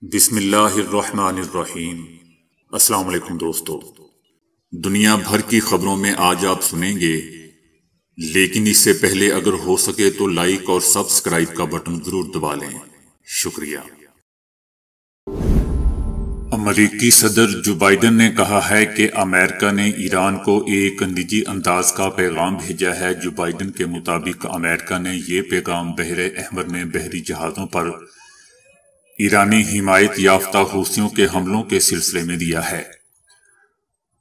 بسم اللہ الرحمن الرحیم۔ السلام علیکم دوستو، دنیا بھر کی خبروں میں آج آپ سنیں گے، لیکن اس سے پہلے اگر ہو سکے تو لائک اور سبسکرائب کا بٹن ضرور دبا لیں۔ شکریہ۔ امریکی صدر جو بائیڈن نے کہا ہے کہ امریکہ نے ایران کو ایک نجی انداز کا پیغام بھیجا ہے۔ جو بائیڈن کے مطابق امریکہ نے یہ پیغام بحر احمر میں بحری جہازوں پر ایرانی حمایت یافتہ حوثیوں کے حملوں کے سلسلے میں دیا ہے۔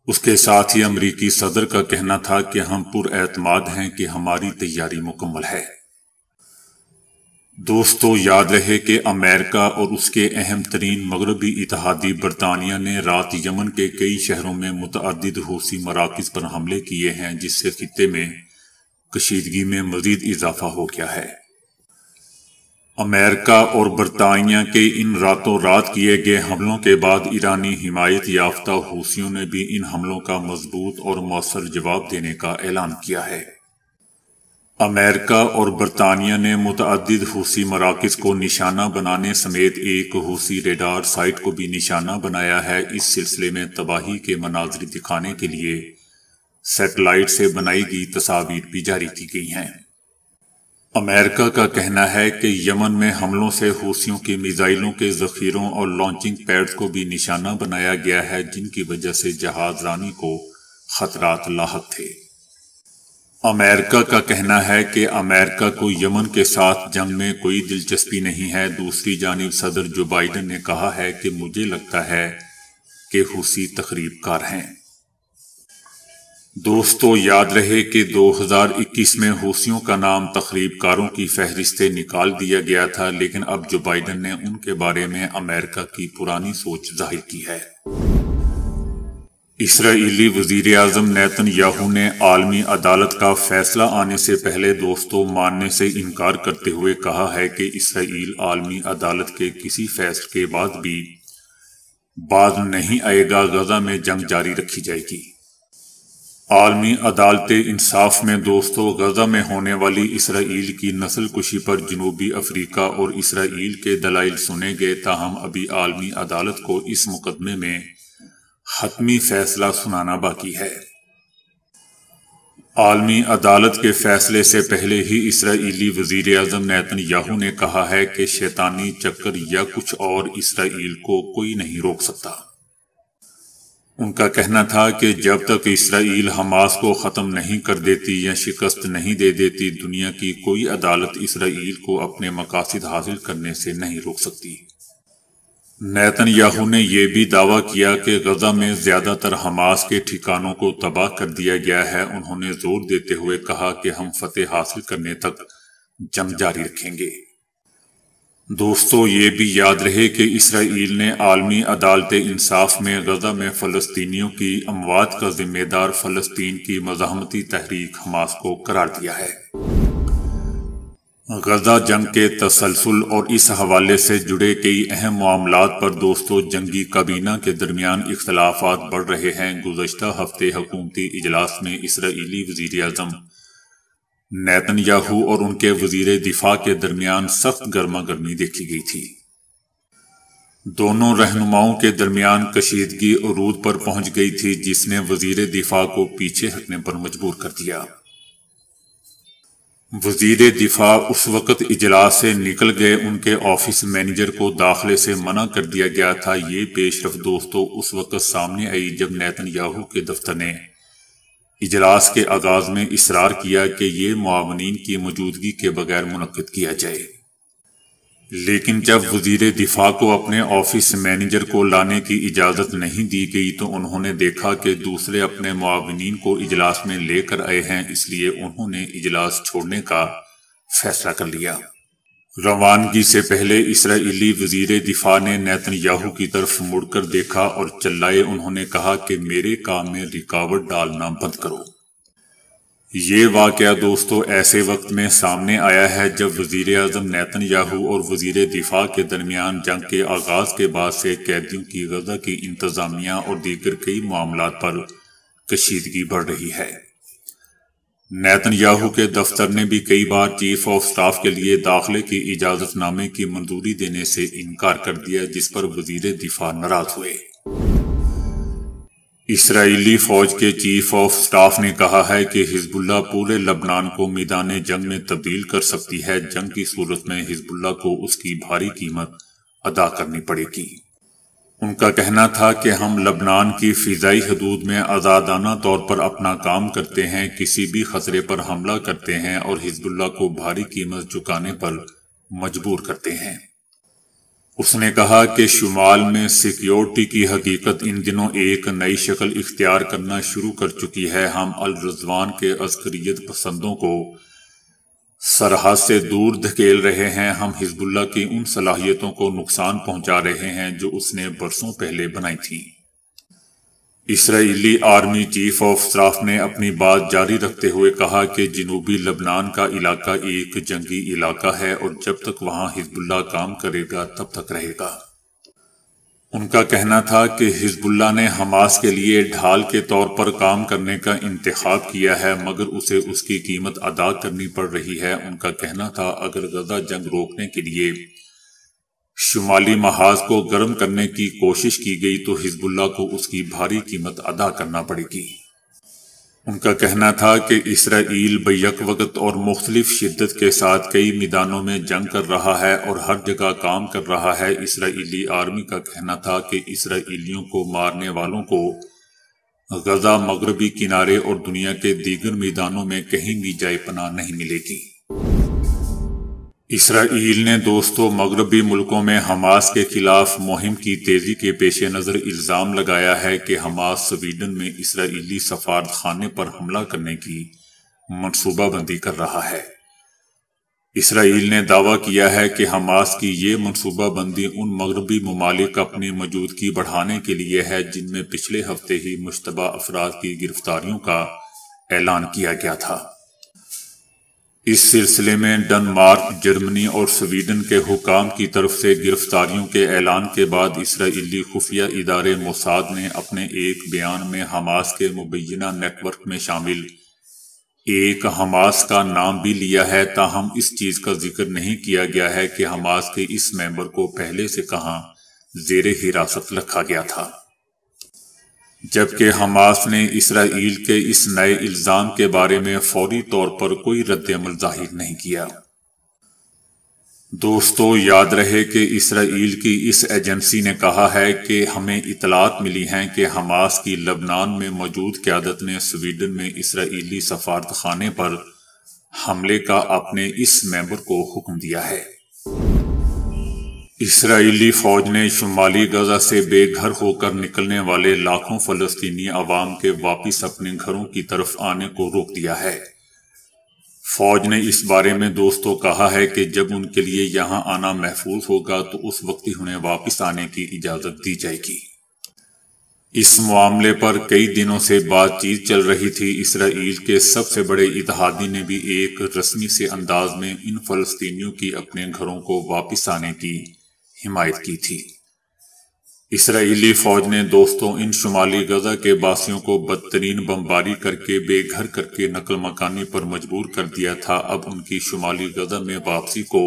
اس کے ساتھ ہی امریکی صدر کا کہنا تھا کہ ہم پر اعتماد ہیں کہ ہماری تیاری مکمل ہے۔ دوستو، یاد رہے کہ امریکہ اور اس کے اہم ترین مغربی اتحادی برطانیہ نے رات یمن کے کئی شہروں میں متعدد حوثی مراکز پر حملے کیے ہیں، جس سے خطے میں کشیدگی میں مزید اضافہ ہو گیا ہے۔ امریکہ اور برطانیہ کے ان راتوں رات کیے گئے حملوں کے بعد ایرانی حمایت یافتہ حوثیوں نے بھی ان حملوں کا مضبوط اور مؤثر جواب دینے کا اعلان کیا ہے۔ امریکہ اور برطانیہ نے متعدد حوثی مراکز کو نشانہ بنانے سمیت ایک حوثی ریڈار سائٹ کو بھی نشانہ بنایا ہے۔ اس سلسلے میں تباہی کے مناظر دکھانے کے لیے سیٹلائٹ سے بنائی گئی تصاویر بھی جاری کی گئی ہیں۔ امریکہ کا کہنا ہے کہ یمن میں حملوں سے حوثیوں کی میزائلوں کے ذخیروں اور لانچنگ پیڈز کو بھی نشانہ بنایا گیا ہے، جن کی وجہ سے جہاز رانی کو خطرات لاحق تھے۔ امریکہ کا کہنا ہے کہ امریکہ کو یمن کے ساتھ جنگ میں کوئی دلچسپی نہیں ہے۔ دوسری جانب صدر جو بائیڈن نے کہا ہے کہ مجھے لگتا ہے کہ حوثی تخریب کار ہیں۔ دوستو، یاد رہے کہ 2021 میں حوثیوں کا نام تخریب کاروں کی فہرست سے نکال دیا گیا تھا، لیکن اب جو بائیڈن نے ان کے بارے میں امریکہ کی پرانی سوچ ظاہر کی ہے۔ اسرائیلی وزیر اعظم نیتن یاہو نے عالمی عدالت کا فیصلہ آنے سے پہلے دوستو ماننے سے انکار کرتے ہوئے کہا ہے کہ اسرائیل عالمی عدالت کے کسی فیصلے کے بعد بھی باز نہیں آئے گا۔ غزہ میں جنگ جاری رکھی جائے گی۔ عالمی عدالت انصاف میں دوستو غزہ میں ہونے والی اسرائیل کی نسل کشی پر جنوبی افریقہ اور اسرائیل کے دلائل سنے گئے، تاہم ابھی عالمی عدالت کو اس مقدمے میں حتمی فیصلہ سنانا باقی ہے۔ عالمی عدالت کے فیصلے سے پہلے ہی اسرائیلی وزیر اعظم نیتن یاہو نے کہا ہے کہ شیطانی چکر یا کچھ اور اسرائیل کو کوئی نہیں روک سکتا۔ ان کا کہنا تھا کہ جب تک اسرائیل حماس کو ختم نہیں کر دیتی یا شکست نہیں دے دیتی، دنیا کی کوئی عدالت اسرائیل کو اپنے مقاصد حاصل کرنے سے نہیں روک سکتی۔ نیتن یاہو نے یہ بھی دعویٰ کیا کہ غزہ میں زیادہ تر حماس کے ٹھکانوں کو تباہ کر دیا گیا ہے۔ انہوں نے زور دیتے ہوئے کہا کہ ہم فتح حاصل کرنے تک جنگ جاری رکھیں گے۔ دوستو، یہ بھی یاد رہے کہ اسرائیل نے عالمی عدالت انصاف میں غزہ میں فلسطینیوں کی اموات کا ذمہ دار فلسطین کی مزاحمتی تحریک حماس کو قرار دیا ہے۔ غزہ جنگ کے تسلسل اور اس حوالے سے جڑے کئی اہم معاملات پر دوستو جنگی کابینہ کے درمیان اختلافات بڑھ رہے ہیں۔ گزشتہ ہفتے حکومتی اجلاس میں اسرائیلی وزیر اعظم نیتن یاہو اور ان کے وزیر دفاع کے درمیان سخت گرما گرمی دیکھی گئی تھی۔ دونوں رہنماؤں کے درمیان کشیدگی عروج پر پہنچ گئی تھی، جس نے وزیر دفاع کو پیچھے ہٹنے پر مجبور کر دیا۔ وزیر دفاع اس وقت اجلاس سے نکل گئے، ان کے آفس مینیجر کو داخلے سے منع کر دیا گیا تھا۔ یہ پیش رفت دوستو اس وقت سامنے آئی جب نیتن یاہو کے دفتر نے اجلاس کے آغاز میں اصرار کیا کہ یہ معاونین کی موجودگی کے بغیر منعقد کیا جائے، لیکن جب وزیر دفاع کو اپنے آفس مینیجر کو لانے کی اجازت نہیں دی گئی تو انہوں نے دیکھا کہ دوسرے اپنے معاونین کو اجلاس میں لے کر آئے ہیں، اس لیے انہوں نے اجلاس چھوڑنے کا فیصلہ کر لیا۔ روانگی سے پہلے اسرائیلی وزیر دفاع نے نیتن یاہو کی طرف مڑ کر دیکھا اور چلائے۔ انہوں نے کہا کہ میرے کام میں رکاوٹ ڈالنا بند کرو۔ یہ واقعہ دوستو ایسے وقت میں سامنے آیا ہے جب وزیر اعظم نیتن یاہو اور وزیر دفاع کے درمیان جنگ کے آغاز کے بعد سے قیدیوں کی غزہ کی انتظامیہ اور دیگر کئی معاملات پر کشیدگی بڑھ رہی ہے۔ نیتن یاہو کے دفتر نے بھی کئی بار چیف آف سٹاف کے لیے داخلے کی اجازت نامے کی منظوری دینے سے انکار کر دیا، جس پر وزیر دفاع ناراض ہوئے۔ اسرائیلی فوج کے چیف آف سٹاف نے کہا ہے کہ حزب اللہ پورے لبنان کو میدان جنگ میں تبدیل کر سکتی ہے۔ جنگ کی صورت میں حزب اللہ کو اس کی بھاری قیمت ادا کرنی پڑے گی۔ ان کا کہنا تھا کہ ہم لبنان کی فضائی حدود میں آزادانہ طور پر اپنا کام کرتے ہیں، کسی بھی خطرے پر حملہ کرتے ہیں اور حزب اللہ کو بھاری قیمت چکانے پر مجبور کرتے ہیں۔ اس نے کہا کہ شمال میں سیکیورٹی کی حقیقت ان دنوں ایک نئی شکل اختیار کرنا شروع کر چکی ہے۔ ہم الرضوان کے عسکریت پسندوں کو سرحد سے دور دھکیل رہے ہیں، ہم حزب اللہ کی ان صلاحیتوں کو نقصان پہنچا رہے ہیں جو اس نے برسوں پہلے بنائی تھیں۔ اسرائیلی آرمی چیف آف سٹاف نے اپنی بات جاری رکھتے ہوئے کہا کہ جنوبی لبنان کا علاقہ ایک جنگی علاقہ ہے اور جب تک وہاں حزب اللہ کام کرے گا تب تک رہے گا۔ ان کا کہنا تھا کہ حزب اللہ نے حماس کے لیے ڈھال کے طور پر کام کرنے کا انتخاب کیا ہے، مگر اسے اس کی قیمت ادا کرنی پڑ رہی ہے۔ ان کا کہنا تھا اگر غزہ جنگ روکنے کے لیے شمالی محاذ کو گرم کرنے کی کوشش کی گئی تو حزب اللہ کو اس کی بھاری قیمت ادا کرنا پڑے گی۔ ان کا کہنا تھا کہ اسرائیل بیک وقت اور مختلف شدت کے ساتھ کئی میدانوں میں جنگ کر رہا ہے اور ہر جگہ کام کر رہا ہے۔ اسرائیلی آرمی کا کہنا تھا کہ اسرائیلیوں کو مارنے والوں کو غزہ، مغربی کنارے اور دنیا کے دیگر میدانوں میں کہیں بھی جائے پناہ نہیں ملے گی۔ اسرائیل نے مغربی ملکوں میں حماس کے خلاف مہم کی تیزی کے پیش نظر الزام لگایا ہے کہ حماس سویڈن میں اسرائیلی سفارت خانے پر حملہ کرنے کی منصوبہ بندی کر رہا ہے۔ اسرائیل نے دعویٰ کیا ہے کہ حماس کی یہ منصوبہ بندی ان مغربی ممالک اپنی موجودگی بڑھانے کے لیے ہے جن میں پچھلے ہفتے ہی مشتبہ افراد کی گرفتاریوں کا اعلان کیا گیا تھا۔ اس سلسلے میں ڈنمارک، جرمنی اور سویڈن کے حکام کی طرف سے گرفتاریوں کے اعلان کے بعد اسرائیلی خفیہ ادارے موساد نے اپنے ایک بیان میں حماس کے مبینہ نیٹ ورک میں شامل ایک حماس کا نام بھی لیا ہے، تاہم اس چیز کا ذکر نہیں کیا گیا ہے کہ حماس کے اس ممبر کو پہلے سے کہاں زیر حراست رکھا گیا تھا۔ جبکہ حماس نے اسرائیل کے اس نئے الزام کے بارے میں فوری طور پر کوئی رد عمل ظاہر نہیں کیا۔ یاد رہے کہ اسرائیل کی اس ایجنسی نے کہا ہے کہ ہمیں اطلاعات ملی ہیں کہ حماس کی لبنان میں موجود قیادت نے سویڈن میں اسرائیلی سفارت خانے پر حملے کا اپنے اس ممبر کو حکم دیا ہے۔ اسرائیلی فوج نے شمالی غزہ سے بے گھر ہو کر نکلنے والے لاکھوں فلسطینی عوام کے واپس اپنے گھروں کی طرف آنے کو روک دیا ہے۔ فوج نے اس بارے میں کہا ہے کہ جب ان کے لیے یہاں آنا محفوظ ہوگا تو اس وقت ہی انہیں واپس آنے کی اجازت دی جائے گی۔ اس معاملے پر کئی دنوں سے بات چیت چل رہی تھی۔ اسرائیل کے سب سے بڑے اتحادی نے بھی ایک رسمی سے انداز میں ان فلسطینیوں کی اپنے گھروں کو واپس آنے کی حمایت کی تھی۔ اسرائیلی فوج نے ان شمالی غزہ کے باسیوں کو بدترین بمباری کر کے بے گھر کر کے نقل مکانی پر مجبور کر دیا تھا۔ اب ان کی شمالی غزہ میں واپسی کو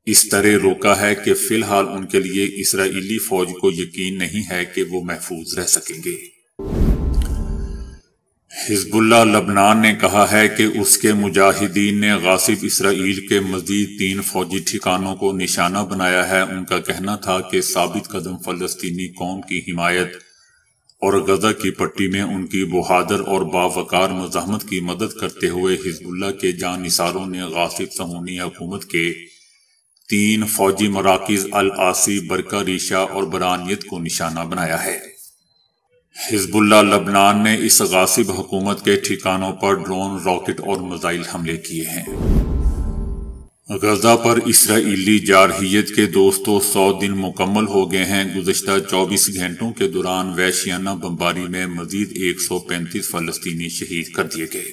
اس طرح روکا ہے کہ فی الحال ان کے لیے اسرائیلی فوج کو یقین نہیں ہے کہ وہ محفوظ رہ سکیں گے۔ حزب اللہ لبنان نے کہا ہے کہ اس کے مجاہدین نے غاصب اسرائیل کے مزید 3 فوجی ٹھکانوں کو نشانہ بنایا ہے۔ ان کا کہنا تھا کہ ثابت قدم فلسطینی قوم کی حمایت اور غزہ کی پٹی میں ان کی بہادر اور باوقار مزاحمت کی مدد کرتے ہوئے حزب اللہ کے جاں نثاروں نے غاصب صہیونی حکومت کے 3 فوجی مراکز العاصی، برکہ ریشہ اور برانیت کو نشانہ بنایا ہے۔ حزب اللہ لبنان نے اس غاصب حکومت کے ٹھکانوں پر ڈرون، راکٹ اور میزائل حملے کیے ہیں۔ غزہ پر اسرائیلی جارحیت کے 100 دن مکمل ہو گئے ہیں۔ گزشتہ 24 گھنٹوں کے دوران وحشیانہ بمباری میں مزید 135 فلسطینی شہید کر دیے گئے۔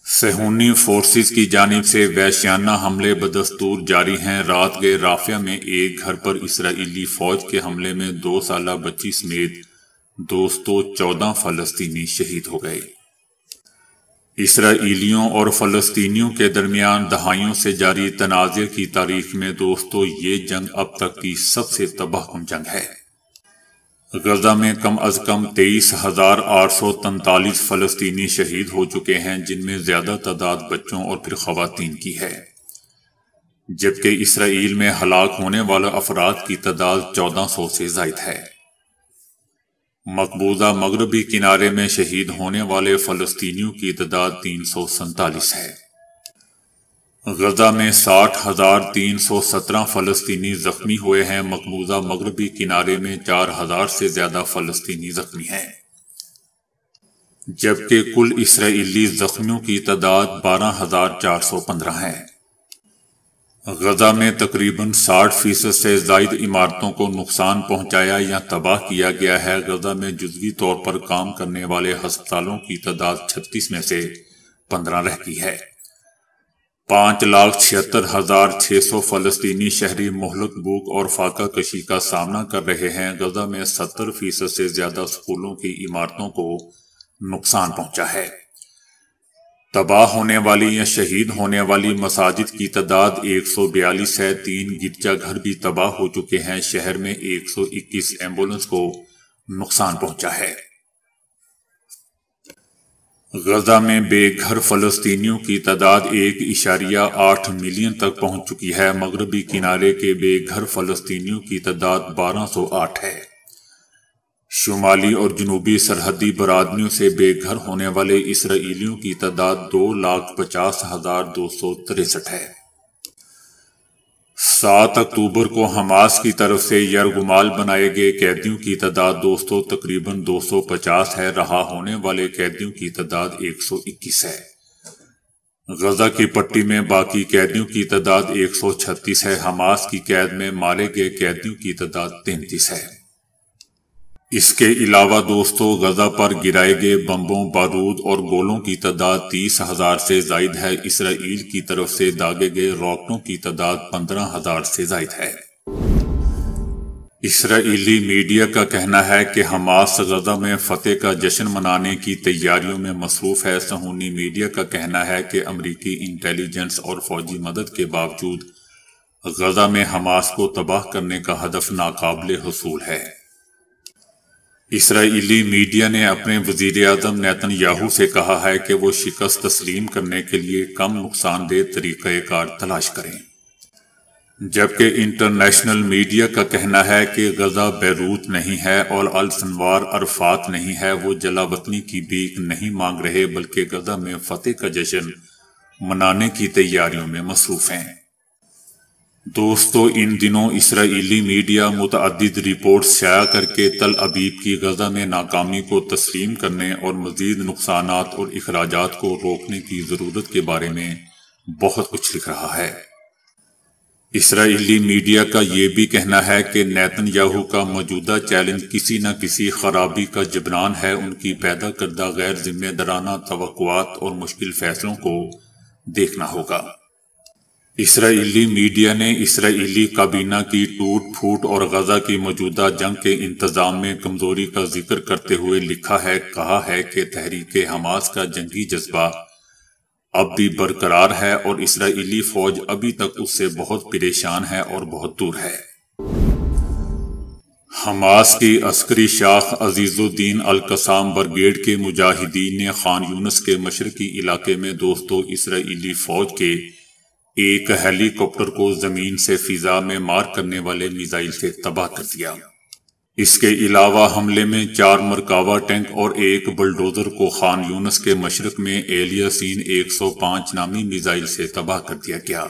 صہیونی فورسز کی جانب سے وحشیانہ حملے بدستور جاری ہیں۔ رات گئے رافیہ میں ایک گھر پر اسرائیلی فوج کے حملے میں 2 سالہ بچی سمیت 214 فلسطینی شہید ہو گئے۔ اسرائیلیوں اور فلسطینیوں کے درمیان دہائیوں سے جاری تنازع کی تاریخ میں دوستو یہ جنگ اب تک کی سب سے تباہ کن جنگ ہے۔ غزہ میں کم از کم 23,843 فلسطینی شہید ہو چکے ہیں، جن میں زیادہ تعداد بچوں اور پھر خواتین کی ہے، جبکہ اسرائیل میں ہلاک ہونے والے افراد کی تعداد 1400 سے زائد ہے۔ مقبوضہ مغربی کنارے میں شہید ہونے والے فلسطینیوں کی تعداد 347 ہے۔ غزہ میں 60,317 فلسطینی زخمی ہوئے ہیں۔ مقبوضہ مغربی کنارے میں 4,000 سے زیادہ فلسطینی زخمی ہیں، جبکہ کل اسرائیلی زخمیوں کی تعداد 12,415 ہے۔ غزہ میں تقریباً 60% سے زائد عمارتوں کو نقصان پہنچایا یا تباہ کیا گیا ہے۔ غزہ میں جزوی طور پر کام کرنے والے ہسپتالوں کی تعداد 36 میں سے 15 رہ گئی ہے۔ 5,76,600 فلسطینی شہری مہلک بھوک اور فاقہ کشی کا سامنا کر رہے ہیں۔ غزہ میں 70% سے زیادہ سکولوں کی عمارتوں کو نقصان پہنچا ہے۔ تباہ ہونے والی یا شہید ہونے والی مساجد کی تعداد 142 ہے۔ 3 گرجا گھر بھی تباہ ہو چکے ہیں۔ شہر میں 121 ایمبولنس کو نقصان پہنچا ہے۔ غزہ میں بے گھر فلسطینیوں کی تعداد 1.8 ملین تک پہنچ چکی ہے۔ مغربی کنارے کے بے گھر فلسطینیوں کی تعداد 1,208 ہے۔ شمالی اور جنوبی سرحدی برادریوں سے بے گھر ہونے والے اسرائیلیوں کی تعداد 2,50,263 ہے۔ 7 اکتوبر کو حماس کی طرف سے یرغمال بنائے گئے قیدیوں کی تعداد دوستو تقریباً 250 ہے۔ رہا ہونے والے قیدیوں کی تعداد 121 ہے۔ غزہ کی پٹی میں باقی قیدیوں کی تعداد 136 ہے۔ حماس کی قید میں مارے گئے قیدیوں کی تعداد 33 ہے۔ اس کے علاوہ دوستو غزہ پر گرائے گئے بمبوں، بارود اور گولوں کی تعداد 30,000 سے زائد ہے۔ اسرائیل کی طرف سے داغے گئے راکٹوں کی تعداد 15,000 سے زائد ہے۔ اسرائیلی میڈیا کا کہنا ہے کہ حماس غزہ میں فتح کا جشن منانے کی تیاریوں میں مصروف ہے۔ صہیونی میڈیا کا کہنا ہے کہ امریکی انٹیلی جنس اور فوجی مدد کے باوجود غزہ میں حماس کو تباہ کرنے کا ہدف ناقابل حصول ہے۔ اسرائیلی میڈیا نے اپنے وزیر اعظم نیتن یاہو سے کہا ہے کہ وہ شکست تسلیم کرنے کے لیے کم نقصان دہ طریقہ کار تلاش کریں، جبکہ انٹرنیشنل میڈیا کا کہنا ہے کہ غزہ بیروت نہیں ہے اور السنوار عرفات نہیں ہے۔ وہ جلا وطنی کی بھیک نہیں مانگ رہے بلکہ غزہ میں فتح کا جشن منانے کی تیاریوں میں مصروف ہیں۔ دوستو ان دنوں اسرائیلی میڈیا متعدد رپورٹس شائع کر کے تل ابیب کی غزہ میں ناکامی کو تسلیم کرنے اور مزید نقصانات اور اخراجات کو روکنے کی ضرورت کے بارے میں بہت کچھ لکھ رہا ہے۔ اسرائیلی میڈیا کا یہ بھی کہنا ہے کہ نیتن یاہو کا موجودہ چیلنج کسی نہ کسی خرابی کا جبران ہے۔ ان کی پیدا کردہ غیر ذمہ دارانہ توقعات اور مشکل فیصلوں کو دیکھنا ہوگا۔ اسرائیلی میڈیا نے اسرائیلی کابینہ کی ٹوٹ پھوٹ اور غزہ کی موجودہ جنگ کے انتظام میں کمزوری کا ذکر کرتے ہوئے کہا ہے کہ تحریک حماس کا جنگی جذبہ اب بھی برقرار ہے اور اسرائیلی فوج ابھی تک اس سے بہت پریشان ہے اور بہت دور ہے۔ حماس کی عسکری شاخ عزیز الدین القسام بریگیڈ کے مجاہدین نے خان یونس کے مشرقی علاقے میں دوستو اسرائیلی فوج کے ایک ہیلی کاپٹر کو زمین سے فضا میں مار کرنے والے میزائل سے تباہ کر دیا۔ اس کے علاوہ حملے میں 4 مرکاوا ٹینک اور ایک بلڈوزر کو خان یونس کے مشرق میں ایلیاسین 105 نامی میزائل سے تباہ کر دیا گیا۔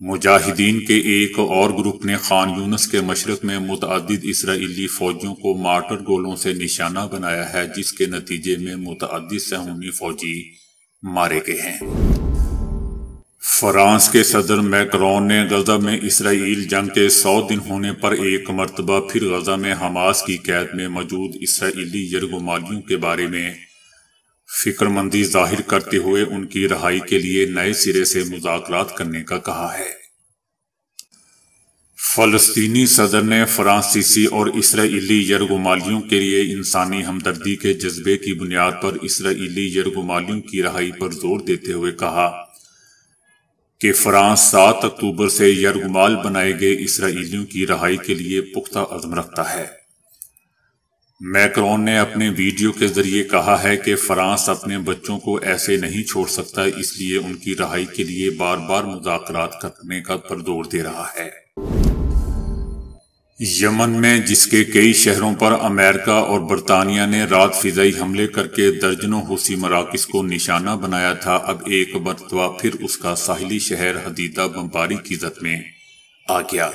مجاہدین کے ایک اور گروپ نے خان یونس کے مشرق میں متعدد اسرائیلی فوجیوں کو مارٹر گولوں سے نشانہ بنایا ہے، جس کے نتیجے میں متعدد صہیونی فوجی مارے گئے ہیں۔ فرانس کے صدر میکرون نے غزہ میں اسرائیل جنگ کے 100 دن ہونے پر ایک مرتبہ پھر غزہ میں حماس کی قید میں موجود اسرائیلی یرغمالیوں کے بارے میں فکر مندی ظاہر کرتے ہوئے ان کی رہائی کے لیے نئے سرے سے مذاکرات کرنے کا کہا ہے۔ فلسطینی صدر نے فرانسیسی اور اسرائیلی یرغمالیوں کے لیے انسانی ہمدردی کے جذبے کی بنیاد پر اسرائیلی یرغمالیوں کی رہائی پر زور دیتے ہوئے کہا کہ فرانس 7 اکتوبر سے یرغمال بنائے گئے اسرائیلیوں کی رہائی کے لیے پختہ عزم رکھتا ہے۔ میکرون نے اپنے ویڈیو کے ذریعے کہا ہے کہ فرانس اپنے بچوں کو ایسے نہیں چھوڑ سکتا، اس لیے ان کی رہائی کے لیے بار بار مذاکرات کرنے کا پر زور دے رہا ہے۔ یمن میں جس کے کئی شہروں پر امریکہ اور برطانیہ نے رات فضائی حملے کر کے درجنوں حوثی مراکز کو نشانہ بنایا تھا، اب ایک مرتبہ پھر اس کا ساحلی شہر حدیدہ بمباری کی زد میں آ گیا۔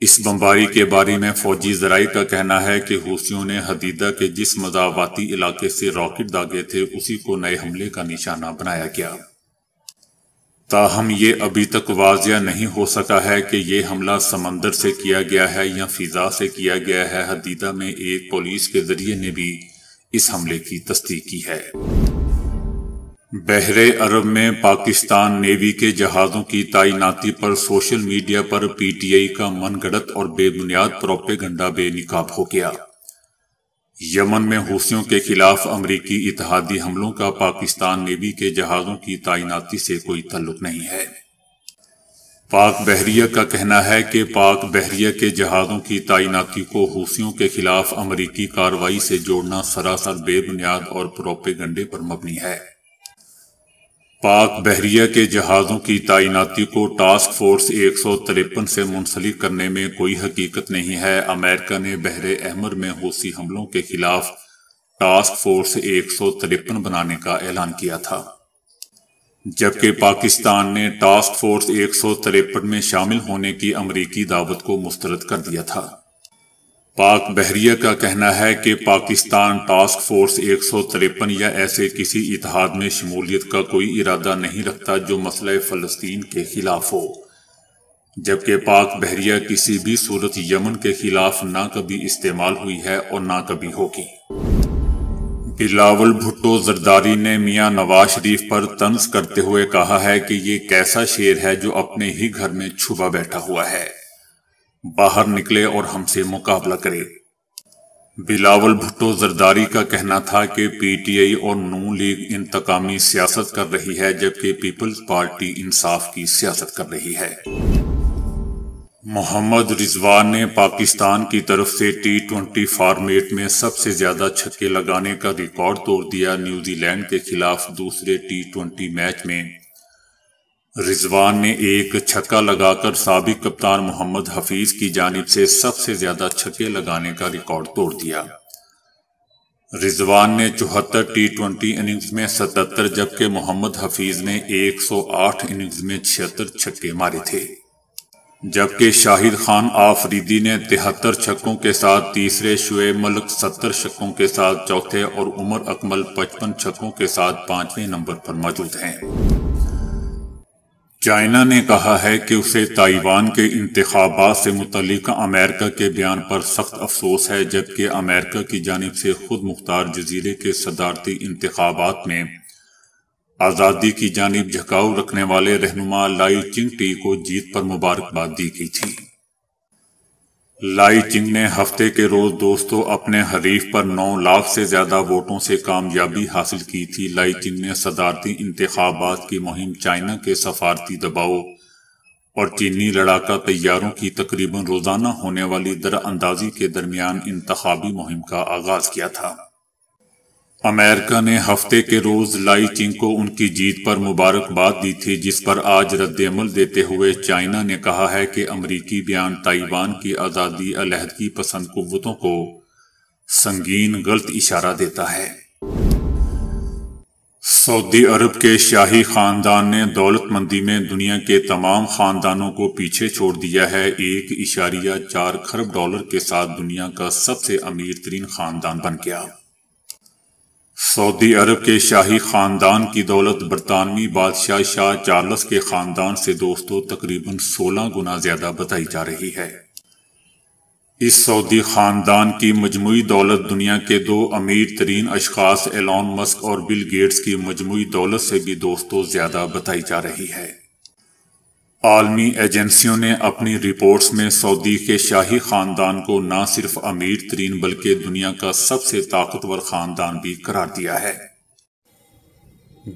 اس بمباری کے بارے میں فوجی ذرائع کا کہنا ہے کہ حوثیوں نے حدیدہ کے جس مضافاتی علاقے سے راکٹ داغے تھے اسی کو نئے حملے کا نشانہ بنایا گیا۔ تاہم یہ ابھی تک واضح نہیں ہو سکا ہے کہ یہ حملہ سمندر سے کیا گیا ہے یا فضا سے کیا گیا ہے۔ حدیدہ میں ایک پولیس کے ذریعے نے بھی اس حملے کی تصدیق کی ہے۔ بحر عرب میں پاکستان نیوی کے جہازوں کی تعیناتی پر سوشل میڈیا پر پی ٹی آئی کا من گھڑت اور بے بنیاد پروپیگنڈا بے نقاب ہو گیا۔ یمن میں حوثیوں کے خلاف امریکی اتحادی حملوں کا پاکستان نیوی کے جہازوں کی تعیناتی سے کوئی تعلق نہیں ہے۔ پاک بحریہ کا کہنا ہے کہ پاک بحریہ کے جہازوں کی تعیناتی کو حوثیوں کے خلاف امریکی کارروائی سے جوڑنا سراسر بے بنیاد اور پروپیگنڈے پر مبنی ہے۔ پاک بحریہ کے جہازوں کی تعیناتی کو ٹاسک فورس 153 سے منسلک کرنے میں کوئی حقیقت نہیں ہے۔ امریکہ نے بحر احمر میں حوثی حملوں کے خلاف ٹاسک فورس 153 بنانے کا اعلان کیا تھا، جبکہ پاکستان نے ٹاسک فورس 153 میں شامل ہونے کی امریکی دعوت کو مسترد کر دیا تھا۔ پاک بحریہ کا کہنا ہے کہ پاکستان ٹاسک فورس 153 یا ایسے کسی اتحاد میں شمولیت کا کوئی ارادہ نہیں رکھتا جو مسئلہ فلسطین کے خلاف ہو، جبکہ پاک بحریہ کسی بھی صورت یمن کے خلاف نہ کبھی استعمال ہوئی ہے اور نہ کبھی ہوگی۔ بلاول بھٹو زرداری نے میاں نواز شریف پر طنز کرتے ہوئے کہا ہے کہ یہ کیسا شیر ہے جو اپنے ہی گھر میں چھپا بیٹھا ہوا ہے، باہر نکلے اور ہم سے مقابلہ کرے۔ بلاول بھٹو زرداری کا کہنا تھا کہ پی ٹی آئی اور نون لیگ انتقامی سیاست کر رہی ہے، جبکہ پیپلز پارٹی انصاف کی سیاست کر رہی ہے۔ محمد رضوان نے پاکستان کی طرف سے T20 فارمیٹ میں سب سے زیادہ چھکے لگانے کا ریکارڈ توڑ دیا۔ نیوزی لینڈ کے خلاف دوسرے T20 میچ میں رضوان نے ایک چھکا لگا کر سابق کپتان محمد حفیظ کی جانب سے سب سے زیادہ چھکے لگانے کا ریکارڈ توڑ دیا۔ رضوان نے 74 T20 اننگز میں 77 جبکہ محمد حفیظ نے 108 اننگز میں 76 چھکے مارے تھے، جبکہ شاہد خان آفریدی نے 73 چھکوں کے ساتھ تیسرے، شعیب ملک 70 چھکوں کے ساتھ چوتھے اور عمر اکمل 55 چھکوں کے ساتھ 5ویں نمبر پر موجود ہیں۔ چائنا نے کہا ہے کہ اسے تائیوان کے انتخابات سے متعلق امریکہ کے بیان پر سخت افسوس ہے، جبکہ امریکہ کی جانب سے خود مختار جزیرے کے صدارتی انتخابات میں آزادی کی جانب جھکاؤ رکھنے والے رہنما لائی چنگ ٹی کو جیت پر مبارکباد دی گئی تھی۔ لائی چنگ نے ہفتے کے روز دوستو اپنے حریف پر 9 لاکھ سے زیادہ ووٹوں سے کامیابی حاصل کی تھی۔ لائی چنگ نے صدارتی انتخابات کی مہم چائنا کے سفارتی دباؤ اور چینی لڑاکا طیاروں کی تقریباً روزانہ ہونے والی دراندازی کے درمیان انتخابی مہم کا آغاز کیا تھا۔ امریکہ نے ہفتے کے روز لائی چنگ کو ان کی جیت پر مبارکباد دی تھی، جس پر آج رد عمل دیتے ہوئے چائنا نے کہا ہے کہ امریکی بیان تائیوان کی آزادی علیحدگی پسند قوتوں کو سنگین غلط اشارہ دیتا ہے۔ سعودی عرب کے شاہی خاندان نے دولت مندی میں دنیا کے تمام خاندانوں کو پیچھے چھوڑ دیا ہے۔ 1.4 کھرب ڈالر کے ساتھ دنیا کا سب سے امیر ترین خاندان بن گیا۔ سعودی عرب کے شاہی خاندان کی دولت برطانوی بادشاہ شاہ چارلس کے خاندان سے دوستو تقریباً 16 گنا زیادہ بتائی جا رہی ہے۔ اس سعودی خاندان کی مجموعی دولت دنیا کے 2 امیر ترین اشخاص ایلون مسک اور بل گیٹس کی مجموعی دولت سے بھی دوستو زیادہ بتائی جا رہی ہے۔ عالمی ایجنسیوں نے اپنی رپورٹس میں سعودی کے شاہی خاندان کو نہ صرف امیر ترین بلکہ دنیا کا سب سے طاقتور خاندان بھی قرار دیا ہے۔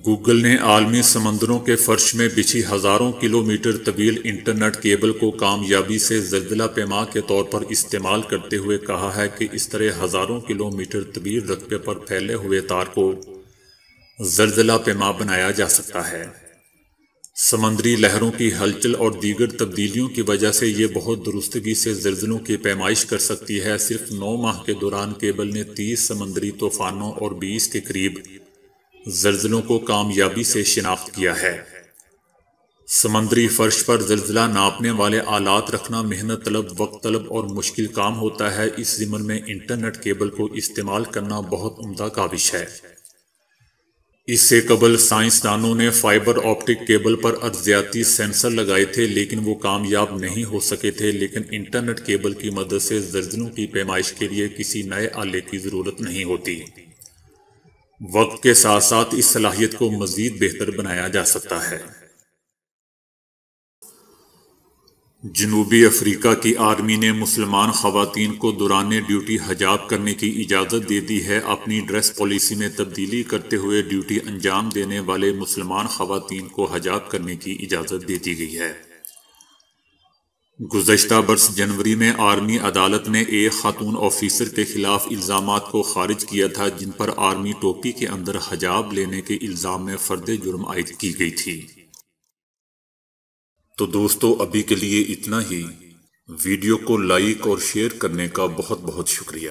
گوگل نے عالمی سمندروں کے فرش میں بچھی ہزاروں کلومیٹر طویل انٹرنیٹ کیبل کو کامیابی سے زلزلہ پیما کے طور پر استعمال کرتے ہوئے کہا ہے کہ اس طرح ہزاروں کلومیٹر طویل رقبے پر پھیلے ہوئے تار کو زلزلہ پیما بنایا جا سکتا ہے۔ سمندری لہروں کی ہلچل اور دیگر تبدیلیوں کی وجہ سے یہ بہت درستگی سے زلزلوں کی پیمائش کر سکتی ہے۔ صرف 9 ماہ کے دوران کیبل نے 30 سمندری طوفانوں اور 20 کے قریب زلزلوں کو کامیابی سے شناخت کیا ہے۔ سمندری فرش پر زلزلہ ناپنے والے آلات رکھنا محنت طلب، وقت طلب اور مشکل کام ہوتا ہے۔ اس ضمن میں انٹرنیٹ کیبل کو استعمال کرنا بہت عمدہ کاوش ہے۔ اس سے قبل سائنسدانوں نے فائبر آپٹک کیبل پر ارضیاتی سینسر لگائے تھے لیکن وہ کامیاب نہیں ہو سکے تھے، لیکن انٹرنیٹ کیبل کی مدد سے زلزلوں کی پیمائش کے لیے کسی نئے آلے کی ضرورت نہیں ہوتی۔ وقت کے ساتھ ساتھ اس صلاحیت کو مزید بہتر بنایا جا سکتا ہے۔ جنوبی افریقہ کی آرمی نے مسلمان خواتین کو دوران ڈیوٹی حجاب کرنے کی اجازت دے دی ہے۔ اپنی ڈریس پالیسی میں تبدیلی کرتے ہوئے ڈیوٹی انجام دینے والے مسلمان خواتین کو حجاب کرنے کی اجازت دے دی گئی ہے۔ گزشتہ برس جنوری میں آرمی عدالت نے ایک خاتون آفیسر کے خلاف الزامات کو خارج کیا تھا جن پر آرمی ٹوپی کے اندر حجاب لینے کے الزام میں فرد جرم عائد کی گئی تھی۔ تو دوستو ابھی کے لیے اتنا ہی۔ ویڈیو کو لائک اور شیئر کرنے کا بہت بہت شکریہ۔